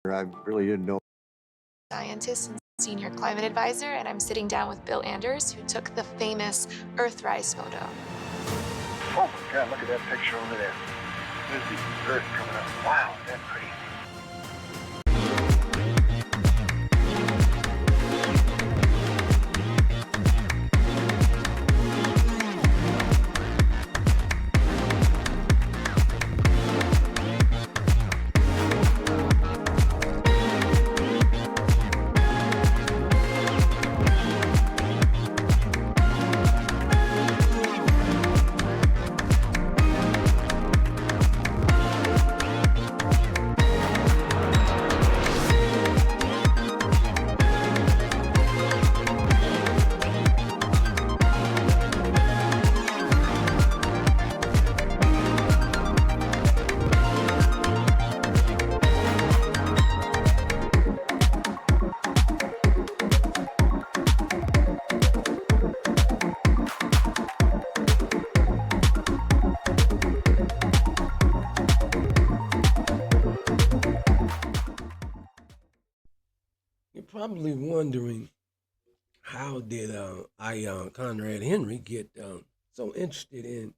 I really didn't know. Scientist and senior climate advisor, and I'm sitting down with Bill Anders, who took the famous EarthRise photo. Oh my God, look at that picture over there. There's the Earth coming up. Wow, is that pretty? You're probably wondering how did Conrad Henry get so interested in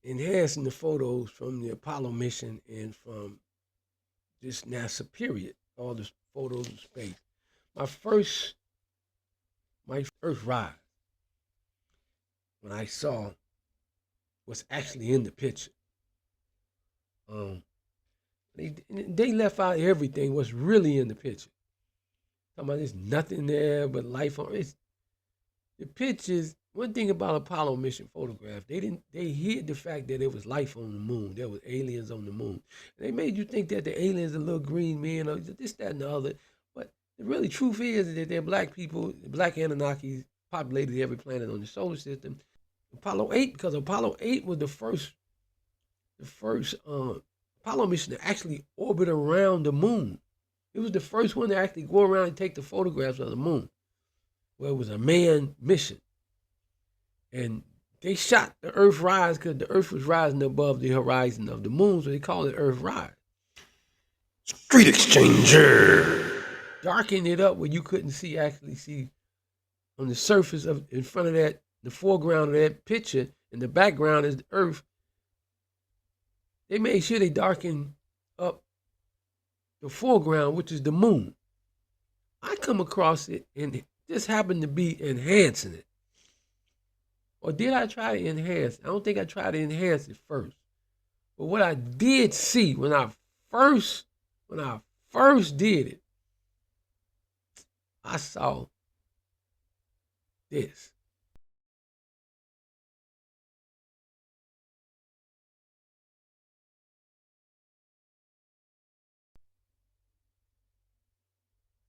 enhancing the photos from the Apollo mission and from this NASA period, all the photos of space. My first EarthRise, when I saw what's actually in the picture. They left out everything what's really in the picture. Talking about there's nothing there but life on it. The pictures. One thing about Apollo mission photograph, they hid the fact that there was life on the moon. There was aliens on the moon. And they made you think that the aliens are little green men or this, that, and the other. But the really truth is that they're black people, black Anunnaki populated every planet on the solar system. Apollo 8, because Apollo 8 was the first Apollo mission to actually orbit around the moon. It was the first one to actually go around and take the photographs of the moon. Well, it was a manned mission. And they shot the EarthRise because the Earth was rising above the horizon of the moon, so they called it EarthRise. Street Exchanger darkened it up where you couldn't actually see on the surface of, in front of that, the foreground of that picture, and the background is the Earth. They made sure they darkened up the foreground, which is the moon. I come across it, and this happened to be enhancing it. Or did I try to enhance it? I don't think I tried to enhance it first. But what I did see when I first did it, I saw this.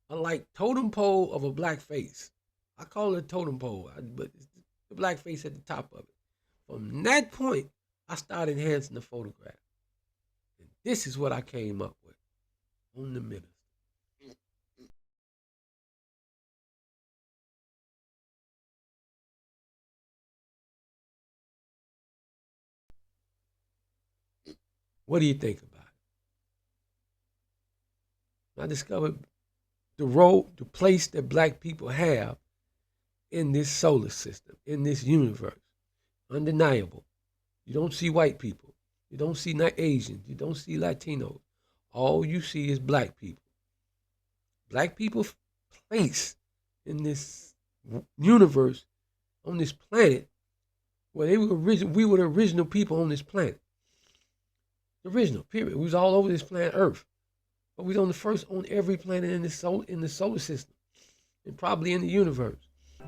A like totem pole of a black face. I call it a totem pole, but it's the black face at the top of it. From that point, I started enhancing the photograph. And this is what I came up with on the middle. What do you think about it? I discovered the place that black people have in this solar system, in this universe. Undeniable. You don't see white people. You don't see Asians. You don't see Latinos. All you see is black people. Black people's place in this universe, on this planet, where we were the original people on this planet. The original, period. We was all over this planet Earth. But we was on the first on every planet in the solar system. And probably in the universe.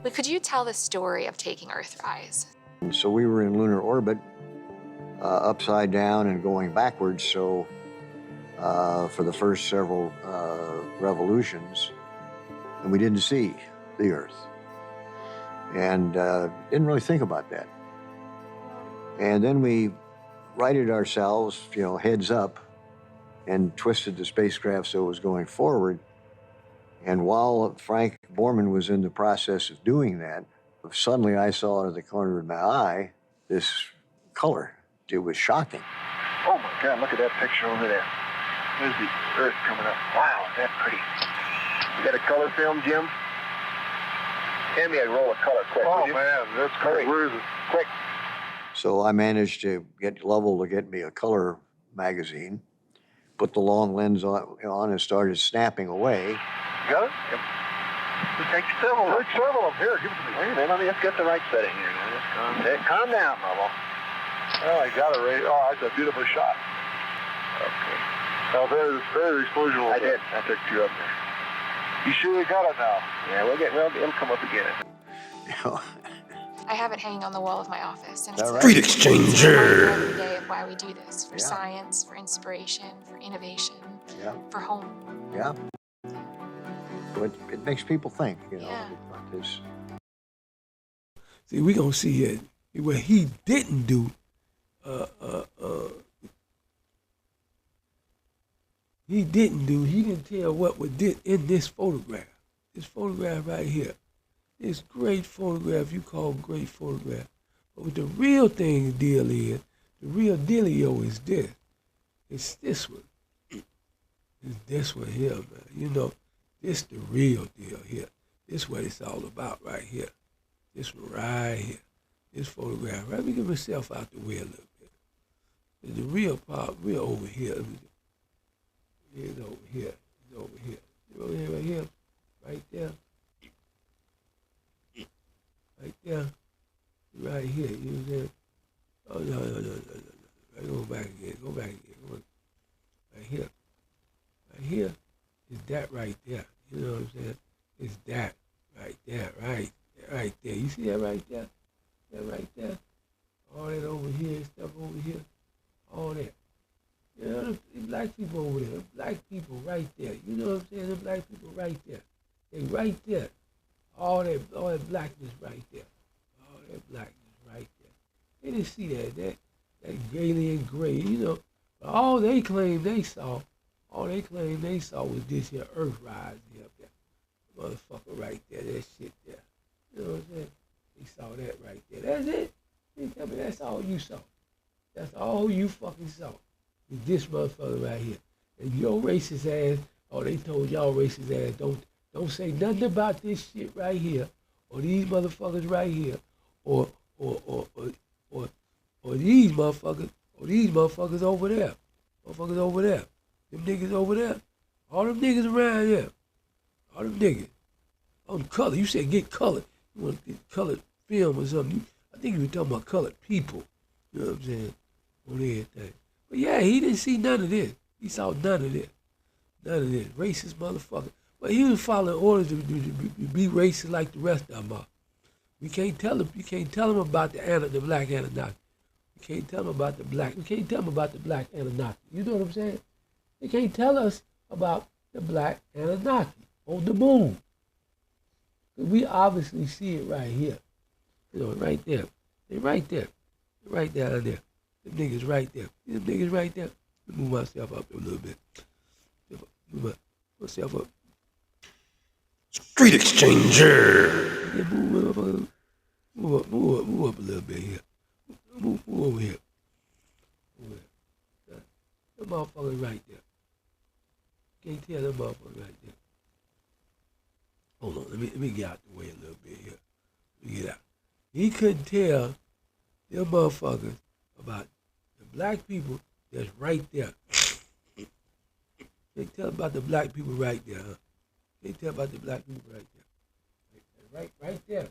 But could you tell the story of taking EarthRise? So we were in lunar orbit, upside down and going backwards. So for the first several revolutions, and we didn't see the Earth, and didn't really think about that. And then we righted ourselves, heads up, and twisted the spacecraft so it was going forward. And while Frank Borman was in the process of doing that, suddenly I saw out of the corner of my eye this color. It was shocking. Oh my God, look at that picture over there. There's the Earth coming up. Wow, is that pretty? You got a color film, Jim? Hand me a roll of color, quick. Oh man, that's great. Where is it? Quick. So I managed to get Lovell to get me a color magazine, put the long lens on and started snapping away. You got it? Yep. Take several. Take several of them. Here, give it to me. Wait a minute, let me just get the right setting here. Now, just calm down, Lovell. Oh, I got it right. Oh, that's a beautiful shot. Okay. Now, very explosion. I did. I took two up there. You sure you got it now? Yeah, it'll come up again. You know, I have it hanging on the wall of my office, and Is that it's right? Street it's exchanger. every day of why we do this: for Yeah. science, for inspiration, for innovation, yeah, for home. yeah. So it makes people think, you know. Yeah. Because See, we gonna see it. What he didn't do, he didn't tell what was did in this photograph. This photograph right here. This great photograph you call great photograph. But what the real deal is, the real dealio is this. It's this one. It's this one here, man. You know, this the real deal here. This what it's all about right here. This one right here. This photograph. Let me get myself out the way a little bit. And the real part, we're over here. It's over here. It's over here. It's over here, right here. Right there. Right there. Right here. You know what I'm saying? Oh, no. Right, go back again. Go back. Right here. Right here is that right there. You know what I'm saying? It's that right there. Right there. You see that right there? That right there? All that over here, stuff over here. All that. You know, the black people over there. The black people right there. You know what I'm saying? The black people right there. They right there. All that blackness right there. All that blackness right there. They didn't see that alien gray, you know. But all they claimed they saw was this here EarthRise here up there. Motherfucker right there, that shit there. You know what I'm saying? They saw that right there. That's it. They tell me that's all you saw. That's all you fucking saw. Is this motherfucker right here. And your racist ass, they told y'all racist ass, don't say nothing about this shit right here, or these motherfuckers right here, or these motherfuckers over there. Motherfuckers over there. Them niggas over there. All them niggas around here. All them niggas. On color. You said get colored. You want to get colored film or something. I think you were talking about colored people. You know what I'm saying? On everything. But yeah, he didn't see none of this. He saw none of this. None of this. Racist motherfucker. But he was following orders to be racist like the rest of them are. We can't tell him. You can't tell him about the black Anunnaki. You can't tell him about the black. We can't tell him about the black Anunnaki. You know what I'm saying? They can't tell us about the black Anunnaki on the moon. We obviously see it right here. You know, right there. They're right there. They're right down there. The niggas right there. The niggas right there. Let me move myself up a little bit. Move myself up. Street exchanger. Yeah, move up a little bit here. Move over here. Move here. That motherfucker right there. Can't tell that motherfucker right there. Hold on, let me get out the way a little bit here. Let me get out. He couldn't tell them motherfuckers about the black people that's right there. Can't tell about the black people right there, huh? Can't tell about the black people right there. Right there.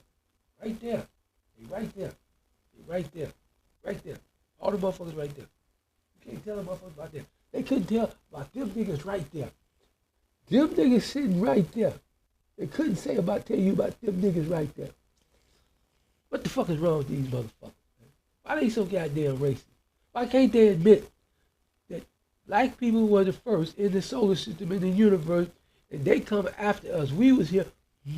Right there. They right there. They right there. Right there. All the motherfuckers right there. You can't tell the motherfuckers about that. They couldn't tell about them niggas right there. Them niggas sitting right there. They couldn't tell you about them niggas right there. What the fuck is wrong with these motherfuckers, man? Why they so goddamn racist? Why can't they admit that black people were the first in the solar system, in the universe, and they come after us? We was here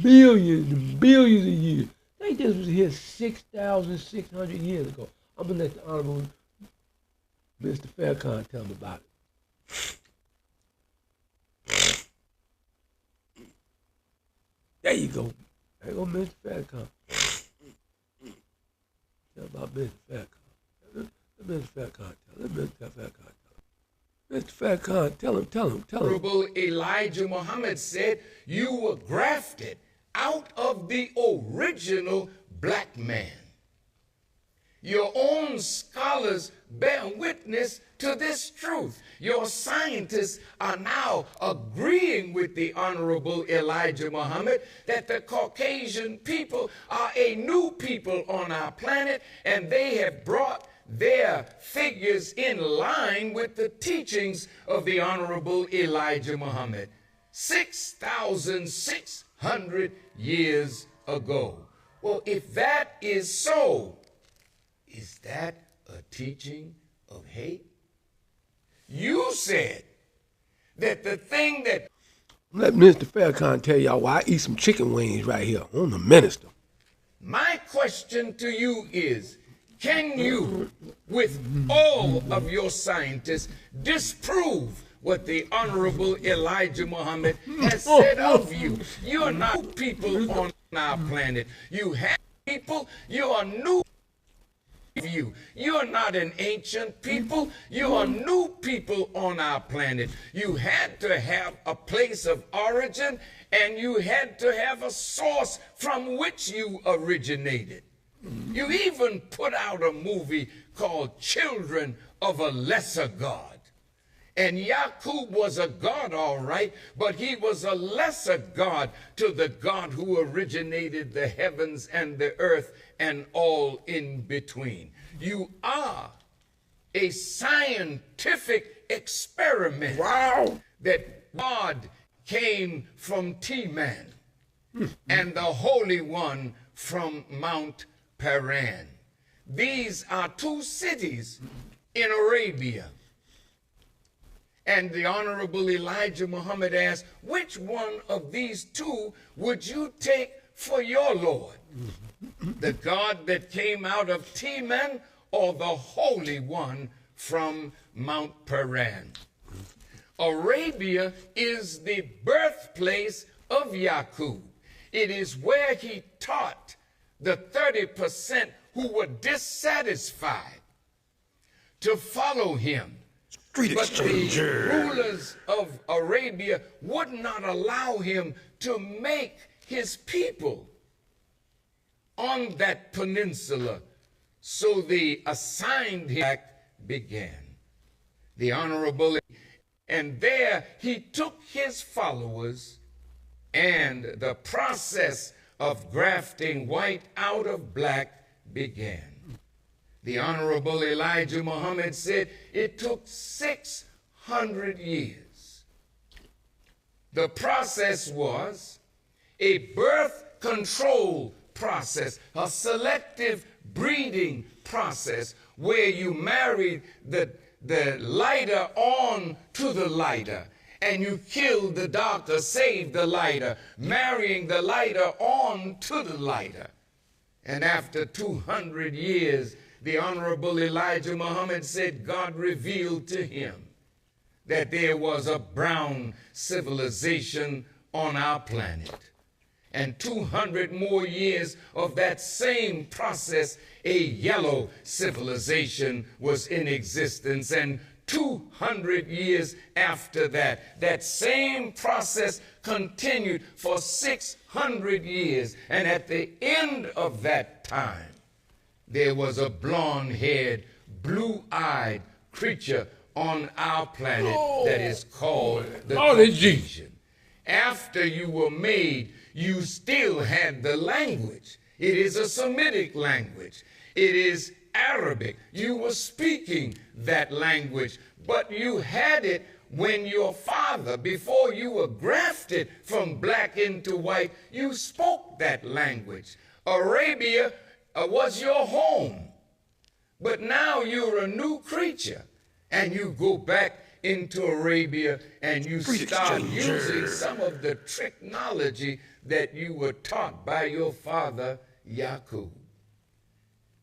billions and billions of years. They just was here 6,600 years ago. I'm gonna let the Honorable Mr. Faircon tell me about it. There you go. There you go, Mr. Faircon. Tell about Mr. Faircon. Let Mr. Faircon tell. Let Mr. Faircon tell. Mr. Farrakhan, tell him. Honorable Elijah Muhammad said, you were grafted out of the original black man. Your own scholars bear witness to this truth. Your scientists are now agreeing with the Honorable Elijah Muhammad that the Caucasian people are a new people on our planet, and they have brought their figures in line with the teachings of the Honorable Elijah Muhammad 6,600 years ago. Well, if that is so, is that a teaching of hate? You said that the thing that... Let Mr. Farrakhan tell y'all why I eat some chicken wings right here on the minister. My question to you is, can you, with all of your scientists, disprove what the Honorable Elijah Muhammad has said of you? You're not people on our planet. You have people, you are new. You're not an ancient people. You are new people on our planet. You had to have a place of origin, and you had to have a source from which you originated. You even put out a movie called Children of a Lesser God. And Yaqub was a god, all right, but he was a lesser god to the God who originated the heavens and the earth and all in between. You are a scientific experiment. Wow. That God came from T-Man and the Holy One from Mount Paran. These are two cities in Arabia. And the Honorable Elijah Muhammad asked, which one of these two would you take for your Lord? The God that came out of Teman, or the Holy One from Mount Paran? Arabia is the birthplace of Yaqub. It is where he taught the 30% who were dissatisfied to follow him. But the rulers of Arabia would not allow him to make his people on that peninsula. So the assigned act began. The Honorable, and there he took his followers, and the process of grafting white out of black began. The Honorable Elijah Muhammad said it took 600 years. The process was a birth control process, a selective breeding process where you married the lighter on to the lighter, and you killed the darker, saved the lighter, marrying the lighter on to the lighter. And after 200 years, the Honorable Elijah Muhammad said God revealed to him that there was a brown civilization on our planet. And 200 more years of that same process, a yellow civilization was in existence. And 200 years after that, that same process continued for 600 years. And at the end of that time, there was a blonde-haired, blue-eyed creature on our planet that is called the Caucasian. After you were made, you still had the language. It is a Semitic language. It is Arabic. You were speaking that language, but you had it when your father, before you were grafted from black into white, you spoke that language. Arabia was your home, but now you're a new creature, and you go back into Arabia and you start using some of the technology that you were taught by your father Yaqub.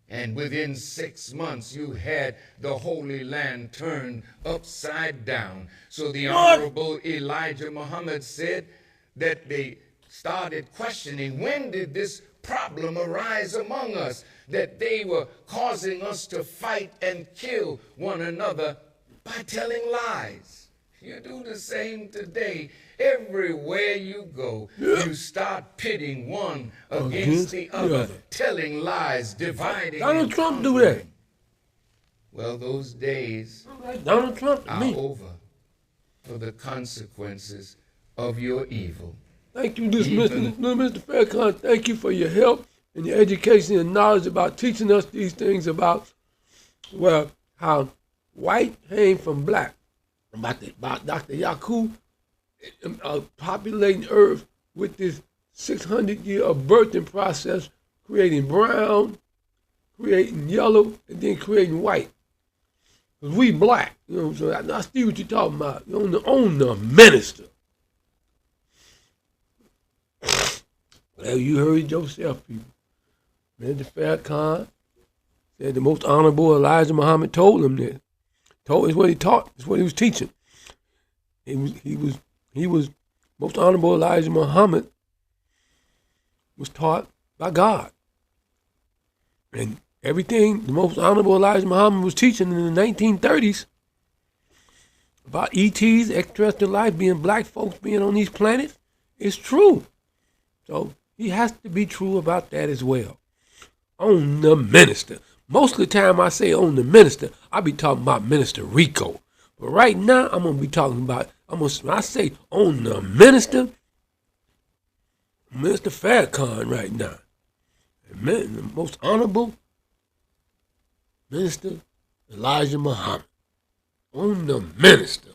And within 6 months you had the Holy Land turned upside down. So the Honorable Elijah Muhammad said that they started questioning, when did this problem arise among us, that they were causing us to fight and kill one another by telling lies. You do the same today. Everywhere you go, you start pitting one against the other, telling lies, dividing. Donald and Trump do conquering. that. Well, those days Donald Trump to are me. over for the consequences of your evil. Thank you, this Even- Mr. Farrakhan. Thank you for your help and your education and knowledge about teaching us these things about, well, how white came from black. About Dr. Yaku populating Earth with this 600 year of birthing process, creating brown, creating yellow, and then creating white. Because we black, you know, so I see what you're talking about. You're on the minister. Well, you heard it yourself, people. Mr. Farrakhan said the most honorable Elijah Muhammad told him this. Told us what he taught. It's what he was teaching. He was most honorable Elijah Muhammad was taught by God. And everything the most honorable Elijah Muhammad was teaching in the 1930s about ETs, extraterrestrial life, being black folks being on these planets is true. So he has to be true about that as well. On the minister. Most of the time I say on the minister, I be talking about Minister Rico. But right now, I'm going to be talking about, when I say on the minister, Mr. Farrakhan right now. The most honorable Minister Elijah Muhammad. On the minister.